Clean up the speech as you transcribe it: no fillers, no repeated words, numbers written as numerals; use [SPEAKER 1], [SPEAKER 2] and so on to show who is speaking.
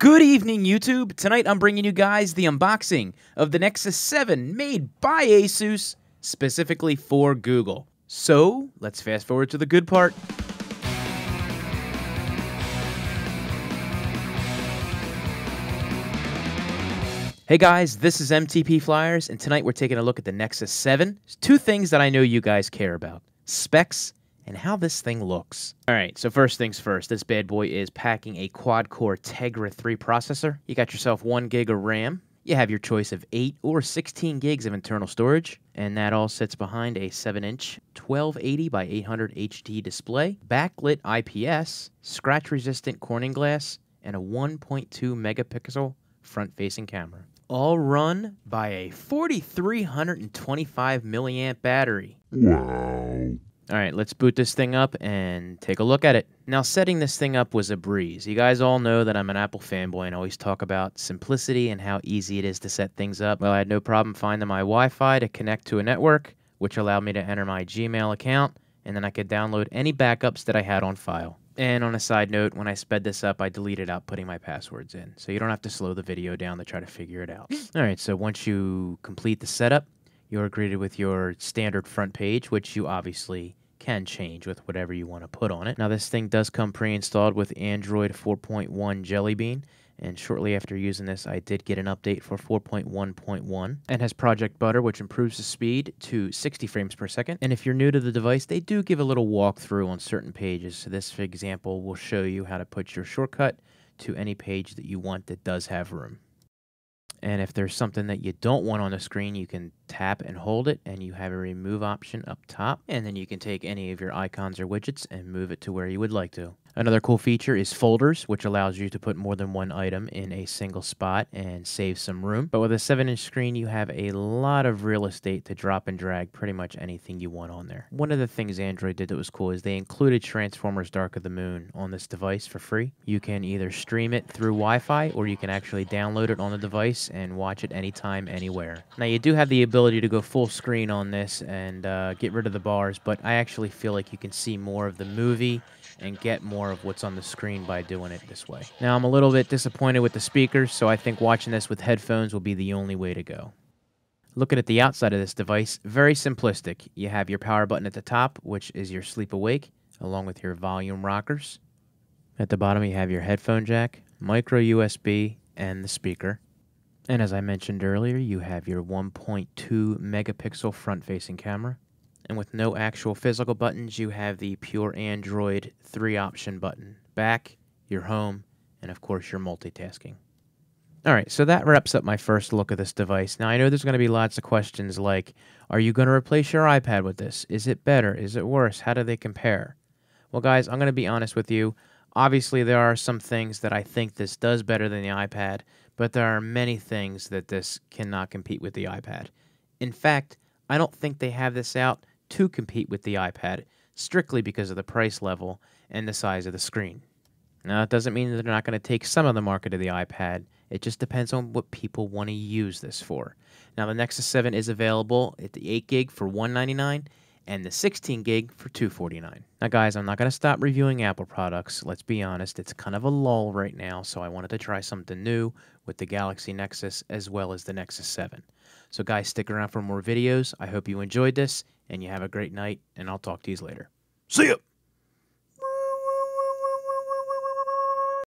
[SPEAKER 1] Good evening, YouTube. Tonight I'm bringing you guys the unboxing of the Nexus 7 made by Asus, specifically for Google. So, let's fast forward to the good part. Hey guys, this is MTP Flyers, and tonight we're taking a look at the Nexus 7. There's two things that I know you guys care about: specs and how this thing looks. Alright, so first things first, this bad boy is packing a quad-core Tegra 3 processor. You got yourself 1 gig of RAM. You have your choice of 8 or 16 gigs of internal storage, and that all sits behind a 7-inch 1280 by 800 HD display, backlit IPS, scratch-resistant Corning glass, and a 1.2 megapixel front-facing camera. All run by a 4325 milliamp battery.
[SPEAKER 2] Wow.
[SPEAKER 1] Alright, let's boot this thing up and take a look at it. Now, setting this thing up was a breeze. You guys all know that I'm an Apple fanboy and always talk about simplicity and how easy it is to set things up. Well, I had no problem finding my Wi-Fi to connect to a network, which allowed me to enter my Gmail account, and then I could download any backups that I had on file. And on a side note, when I sped this up, I deleted out putting my passwords in, so you don't have to slow the video down to try to figure it out. Alright, so once you complete the setup, you're greeted with your standard front page, which you obviously can change with whatever you want to put on it. Now, this thing does come pre-installed with Android 4.1 Jelly Bean, and shortly after using this, I did get an update for 4.1.1, and has Project Butter, which improves the speed to 60 frames per second. And if you're new to the device, they do give a little walkthrough on certain pages. So this, for example, will show you how to put your shortcut to any page that you want that does have room. And if there's something that you don't want on the screen, you can tap and hold it, and you have a remove option up top. And then you can take any of your icons or widgets and move it to where you would like to. Another cool feature is folders, which allows you to put more than one item in a single spot and save some room. But with a 7-inch screen, you have a lot of real estate to drop and drag pretty much anything you want on there. One of the things Android did that was cool is they included Transformers Dark of the Moon on this device for free. You can either stream it through Wi-Fi, or you can actually download it on the device and watch it anytime, anywhere. Now, you do have the ability to go full screen on this and get rid of the bars, but I actually feel like you can see more of the movie and get more of what's on the screen by doing it this way. Now, I'm a little bit disappointed with the speakers, so I think watching this with headphones will be the only way to go. Looking at the outside of this device, very simplistic. You have your power button at the top, which is your sleep awake, along with your volume rockers. At the bottom, you have your headphone jack, micro USB, and the speaker. And as I mentioned earlier, you have your 1.2 megapixel front-facing camera. And with no actual physical buttons, you have the pure Android 3-option button: back, your home, and of course your multitasking. Alright, so that wraps up my first look at this device. Now, I know there's going to be lots of questions like, are you going to replace your iPad with this? Is it better? Is it worse? How do they compare? Well, guys, I'm going to be honest with you. Obviously, there are some things that I think this does better than the iPad, but there are many things that this cannot compete with the iPad. In fact, I don't think they have this out to compete with the iPad, strictly because of the price level and the size of the screen. Now, it doesn't mean that they're not going to take some of the market of the iPad. It just depends on what people want to use this for. Now, the Nexus 7 is available at the 8 gig for $199 and the 16 gig for $249. Now, guys, I'm not going to stop reviewing Apple products. Let's be honest, it's kind of a lull right now, so I wanted to try something new with the Galaxy Nexus as well as the Nexus 7. So, guys, stick around for more videos. I hope you enjoyed this, and you have a great night, and I'll talk to you later. See ya!